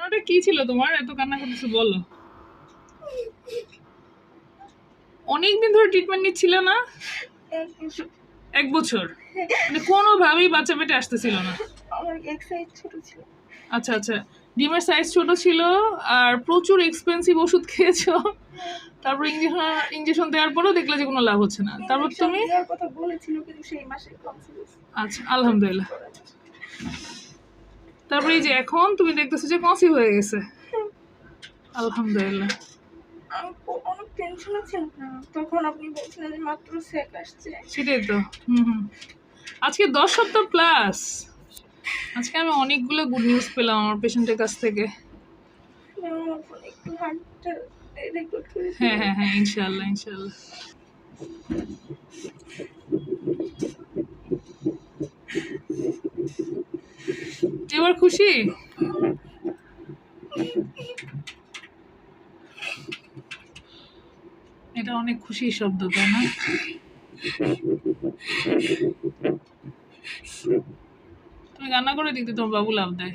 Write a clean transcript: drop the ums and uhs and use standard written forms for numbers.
ওটা কি ছিল তোমার, এত কান্না করতেছো বলো? অনেকদিন ধরে ট্রিটমেন্ট নিচ্ছিল না? 1 বছর? মানে কোনোভাবেই বাচ্চা পেটে আসতেছিল না? আমার এক সাইজ ছোট ছিল। আচ্ছা আচ্ছা, ডিমের সাইজ ছোট ছিল আর প্রচুর এক্সপেন্সিভ ওষুধ খেয়েছো, তারপর ইঞ্জেকশন দেওয়ার পরেও দেখলে যে কোনো লাভ হচ্ছে না, তারপর তুমি দেওয়ার কথা বলেছিল কিন্তু সেই মাসে কনসিভ হয়েছে। আচ্ছা আলহামদুলিল্লাহ। তারপরে এই যে এখন তুমি দেখতেছো যে কনসিভ হয়ে গেছে, আলহামদুলিল্লাহ। আমি অনেক টেনশন আছে না, তখন আপনি বলছিলেন যে মাত্র সেক আসছে। সেটাই তো। আজকে 10 সপ্তাহ প্লাস। আজকে আমি অনেকগুলো গুড নিউজ পেলাম আমার পেশেন্টের কাছ থেকে। একটু হার্টটা রেকর্ড করে হ্যাঁ হ্যাঁ হ্যাঁ, ইনশাআল্লাহ ইনশাআল্লাহ। এবার খুশি? এটা অনেক খুশির শব্দ, তাই না? তুমি কান্না করে দেখতে তোমার বাবু লাভ দেয়।